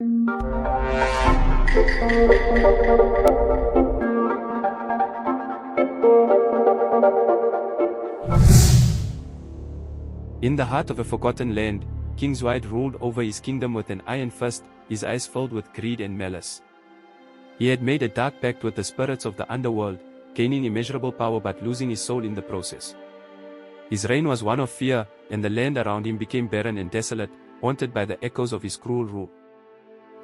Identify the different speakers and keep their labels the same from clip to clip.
Speaker 1: In the heart of a forgotten land, King Zwide ruled over his kingdom with an iron fist, his eyes filled with greed and malice. He had made a dark pact with the spirits of the underworld, gaining immeasurable power but losing his soul in the process. His reign was one of fear, and the land around him became barren and desolate, haunted by the echoes of his cruel rule.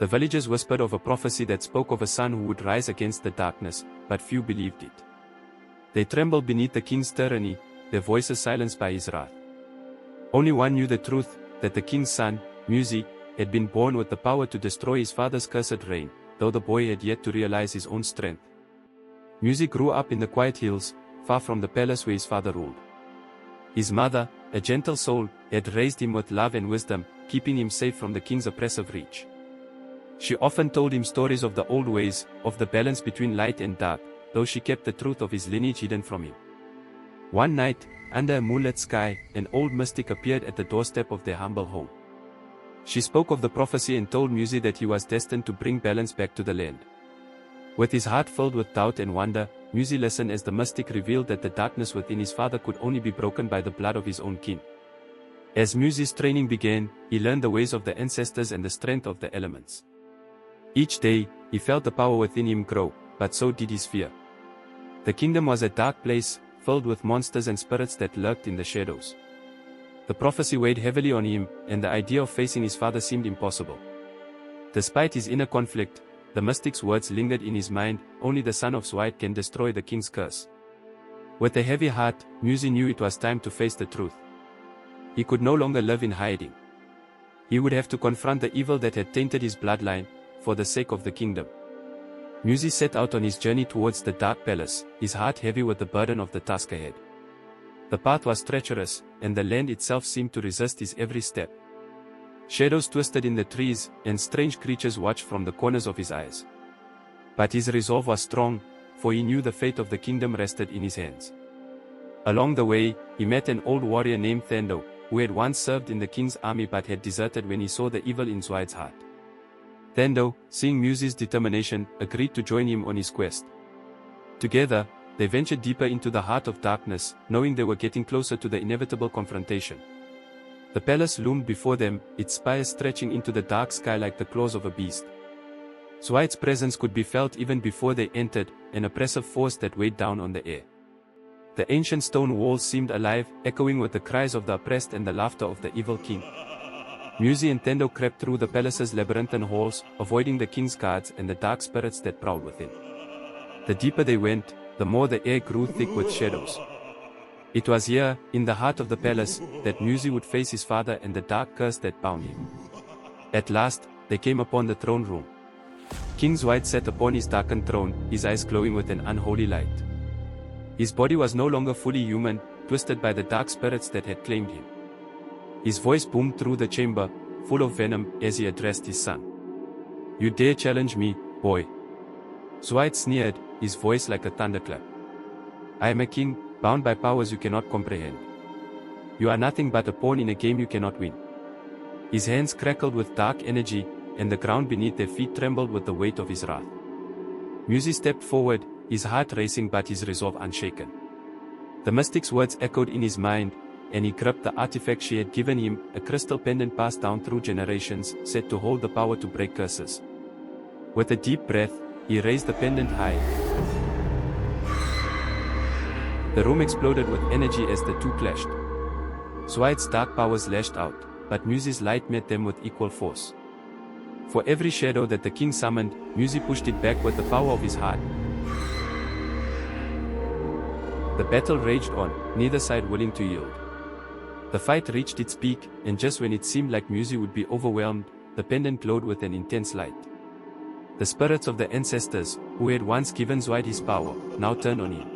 Speaker 1: The villagers whispered of a prophecy that spoke of a son who would rise against the darkness, but few believed it. They trembled beneath the king's tyranny, their voices silenced by his wrath. Only one knew the truth, that the king's son, YEGAZI, had been born with the power to destroy his father's cursed reign, though the boy had yet to realize his own strength. YEGAZI grew up in the quiet hills, far from the palace where his father ruled. His mother, a gentle soul, had raised him with love and wisdom, keeping him safe from the king's oppressive reach. She often told him stories of the old ways, of the balance between light and dark, though she kept the truth of his lineage hidden from him. One night, under a moonlit sky, an old mystic appeared at the doorstep of their humble home. She spoke of the prophecy and told YEGAZI that he was destined to bring balance back to the land. With his heart filled with doubt and wonder, YEGAZI listened as the mystic revealed that the darkness within his father could only be broken by the blood of his own kin. As YEGAZI's training began, he learned the ways of the ancestors and the strength of the elements. Each day, he felt the power within him grow, but so did his fear. The kingdom was a dark place, filled with monsters and spirits that lurked in the shadows. The prophecy weighed heavily on him, and the idea of facing his father seemed impossible. Despite his inner conflict, the mystic's words lingered in his mind, only the son of Zwide can destroy the king's curse. With a heavy heart, YEGAZI knew it was time to face the truth. He could no longer live in hiding. He would have to confront the evil that had tainted his bloodline, for the sake of the kingdom. YEGAZI set out on his journey towards the dark palace, his heart heavy with the burden of the task ahead. The path was treacherous, and the land itself seemed to resist his every step. Shadows twisted in the trees, and strange creatures watched from the corners of his eyes. But his resolve was strong, for he knew the fate of the kingdom rested in his hands. Along the way, he met an old warrior named Thando, who had once served in the king's army but had deserted when he saw the evil in Zwide's heart. Thando, seeing YEGAZI's determination, agreed to join him on his quest. Together, they ventured deeper into the heart of darkness, knowing they were getting closer to the inevitable confrontation. The palace loomed before them, its spires stretching into the dark sky like the claws of a beast. Zwide's presence could be felt even before they entered, an oppressive force that weighed down on the air. The ancient stone walls seemed alive, echoing with the cries of the oppressed and the laughter of the evil king. YEGAZI and Thando crept through the palace's labyrinthine halls, avoiding the king's guards and the dark spirits that prowled within. The deeper they went, the more the air grew thick with shadows. It was here, in the heart of the palace, that YEGAZI would face his father and the dark curse that bound him. At last, they came upon the throne room. King Zwide sat upon his darkened throne, his eyes glowing with an unholy light. His body was no longer fully human, twisted by the dark spirits that had claimed him. His voice boomed through the chamber, full of venom, as he addressed his son. "You dare challenge me, boy?" Zwide sneered, his voice like a thunderclap. "I am a king, bound by powers you cannot comprehend. You are nothing but a pawn in a game you cannot win." His hands crackled with dark energy, and the ground beneath their feet trembled with the weight of his wrath. YEGAZI stepped forward, his heart racing but his resolve unshaken. The mystic's words echoed in his mind, and he gripped the artifact she had given him, a crystal pendant passed down through generations, said to hold the power to break curses. With a deep breath, he raised the pendant high. The room exploded with energy as the two clashed. Zwide's dark powers lashed out, but YEGAZI's light met them with equal force. For every shadow that the king summoned, YEGAZI pushed it back with the power of his heart. The battle raged on, neither side willing to yield. The fight reached its peak, and just when it seemed like YEGAZI would be overwhelmed, the pendant glowed with an intense light. The spirits of the ancestors, who had once given Zwide his power, now turned on him.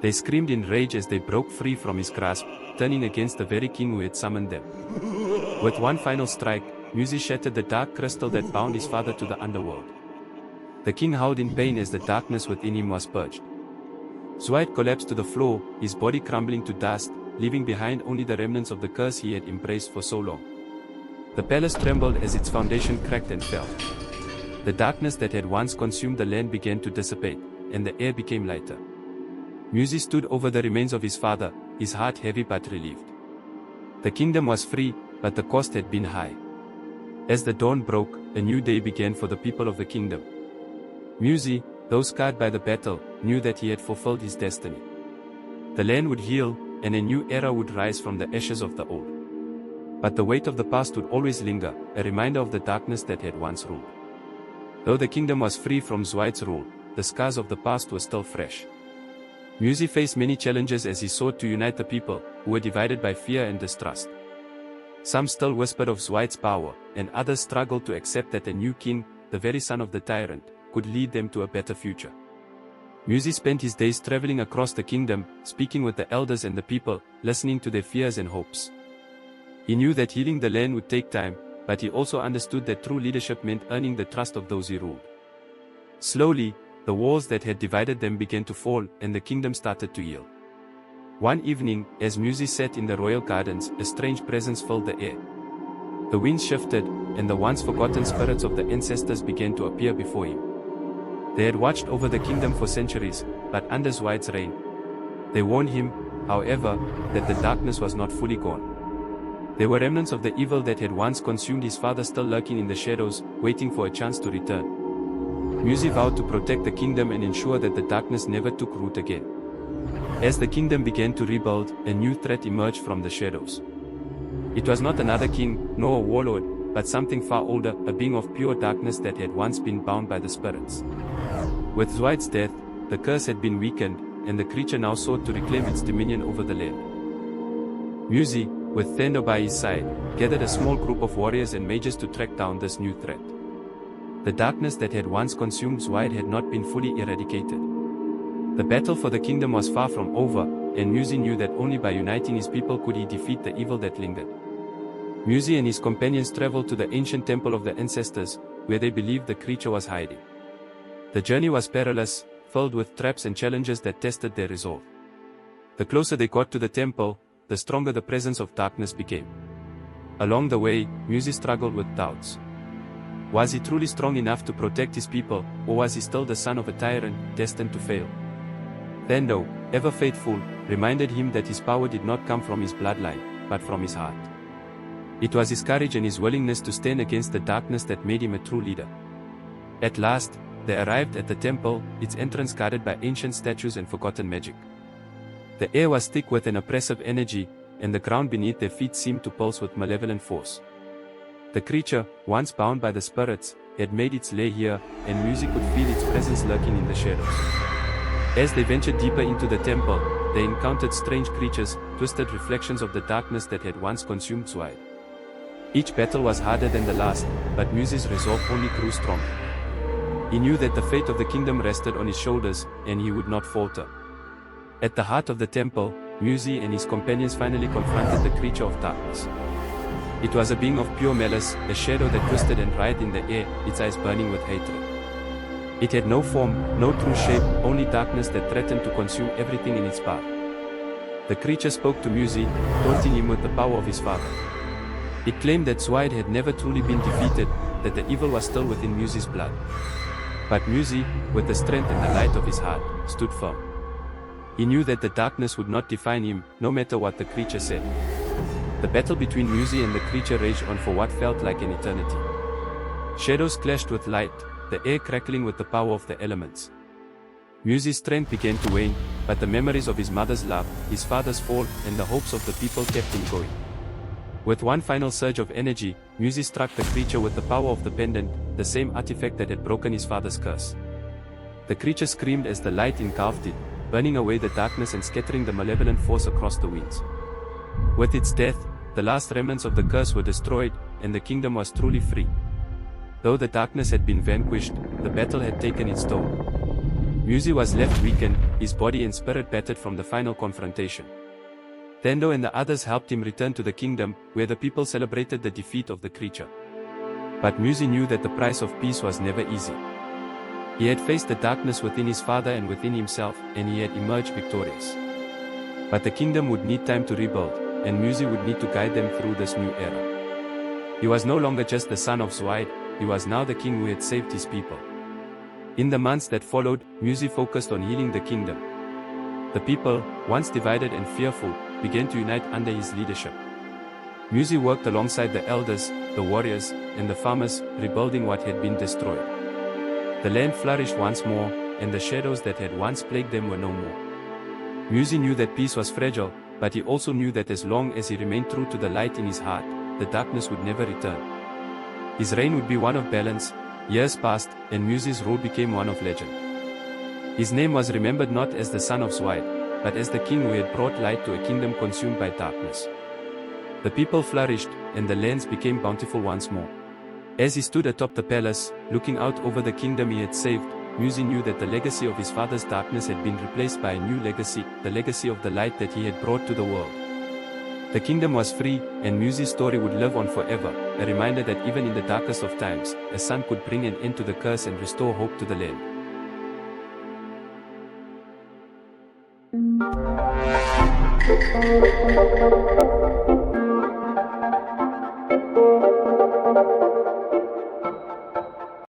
Speaker 1: They screamed in rage as they broke free from his grasp, turning against the very king who had summoned them. With one final strike, YEGAZI shattered the dark crystal that bound his father to the underworld. The king howled in pain as the darkness within him was purged. Zwide collapsed to the floor, his body crumbling to dust, leaving behind only the remnants of the curse he had embraced for so long. The palace trembled as its foundation cracked and fell. The darkness that had once consumed the land began to dissipate, and the air became lighter. YEGAZI stood over the remains of his father, his heart heavy but relieved. The kingdom was free, but the cost had been high. As the dawn broke, a new day began for the people of the kingdom. YEGAZI, though scarred by the battle, knew that he had fulfilled his destiny. The land would heal, and a new era would rise from the ashes of the old. But the weight of the past would always linger, a reminder of the darkness that had once ruled. Though the kingdom was free from Zwide's rule, the scars of the past were still fresh. YEGAZI faced many challenges as he sought to unite the people, who were divided by fear and distrust. Some still whispered of Zwide's power, and others struggled to accept that a new king, the very son of the tyrant, could lead them to a better future. YEGAZI spent his days traveling across the kingdom, speaking with the elders and the people, listening to their fears and hopes. He knew that healing the land would take time, but he also understood that true leadership meant earning the trust of those he ruled. Slowly, the walls that had divided them began to fall, and the kingdom started to heal. One evening, as YEGAZI sat in the royal gardens, a strange presence filled the air. The winds shifted, and the once forgotten spirits of the ancestors began to appear before him. They had watched over the kingdom for centuries, but under Zwide's reign. They warned him, however, that the darkness was not fully gone. There were remnants of the evil that had once consumed his father still lurking in the shadows, waiting for a chance to return. YEGAZI vowed to protect the kingdom and ensure that the darkness never took root again. As the kingdom began to rebuild, a new threat emerged from the shadows. It was not another king, nor a warlord, but something far older, a being of pure darkness that had once been bound by the spirits. With Zwide's death, the curse had been weakened, and the creature now sought to reclaim its dominion over the land. YEGAZI, with Thando by his side, gathered a small group of warriors and mages to track down this new threat. The darkness that had once consumed Zwide had not been fully eradicated. The battle for the kingdom was far from over, and YEGAZI knew that only by uniting his people could he defeat the evil that lingered. YEGAZI and his companions traveled to the ancient temple of the ancestors, where they believed the creature was hiding. The journey was perilous, filled with traps and challenges that tested their resolve. The closer they got to the temple, the stronger the presence of darkness became. Along the way, YEGAZI struggled with doubts. Was he truly strong enough to protect his people, or was he still the son of a tyrant, destined to fail? Thando, ever faithful, reminded him that his power did not come from his bloodline, but from his heart. It was his courage and his willingness to stand against the darkness that made him a true leader. At last, they arrived at the temple, its entrance guarded by ancient statues and forgotten magic. The air was thick with an oppressive energy, and the ground beneath their feet seemed to pulse with malevolent force. The creature, once bound by the spirits, had made its lair here, and YEGAZI could feel its presence lurking in the shadows. As they ventured deeper into the temple, they encountered strange creatures, twisted reflections of the darkness that had once consumed Zwide. Each battle was harder than the last, but YEGAZI's resolve only grew stronger. He knew that the fate of the kingdom rested on his shoulders, and he would not falter. At the heart of the temple, YEGAZI and his companions finally confronted the creature of darkness. It was a being of pure malice, a shadow that twisted and writhed in the air, its eyes burning with hatred. It had no form, no true shape, only darkness that threatened to consume everything in its path. The creature spoke to YEGAZI, taunting him with the power of his father. It claimed that Zwide had never truly been defeated, that the evil was still within YEGAZI's blood. But YEGAZI, with the strength and the light of his heart, stood firm. He knew that the darkness would not define him, no matter what the creature said. The battle between YEGAZI and the creature raged on for what felt like an eternity. Shadows clashed with light, the air crackling with the power of the elements. YEGAZI's strength began to wane, but the memories of his mother's love, his father's fall, and the hopes of the people kept him going. With one final surge of energy, YEGAZI struck the creature with the power of the pendant, the same artifact that had broken his father's curse. The creature screamed as the light engulfed it, burning away the darkness and scattering the malevolent force across the winds. With its death, the last remnants of the curse were destroyed, and the kingdom was truly free. Though the darkness had been vanquished, the battle had taken its toll. YEGAZI was left weakened, his body and spirit battered from the final confrontation. Thando and the others helped him return to the kingdom, where the people celebrated the defeat of the creature. But YEGAZI knew that the price of peace was never easy. He had faced the darkness within his father and within himself, and he had emerged victorious. But the kingdom would need time to rebuild, and YEGAZI would need to guide them through this new era. He was no longer just the son of Zwide, he was now the king who had saved his people. In the months that followed, Musi focused on healing the kingdom. The people, once divided and fearful, began to unite under his leadership. Musi worked alongside the elders, the warriors, and the farmers, rebuilding what had been destroyed. The land flourished once more, and the shadows that had once plagued them were no more. Musi knew that peace was fragile, but he also knew that as long as he remained true to the light in his heart, the darkness would never return. His reign would be one of balance. Years passed, and Musi's rule became one of legend. His name was remembered not as the son of Zwide, but as the king who had brought light to a kingdom consumed by darkness. The people flourished, and the lands became bountiful once more. As he stood atop the palace, looking out over the kingdom he had saved, Musi knew that the legacy of his father's darkness had been replaced by a new legacy, the legacy of the light that he had brought to the world. The kingdom was free, and Musi's story would live on forever, a reminder that even in the darkest of times, a sun could bring an end to the curse and restore hope to the land.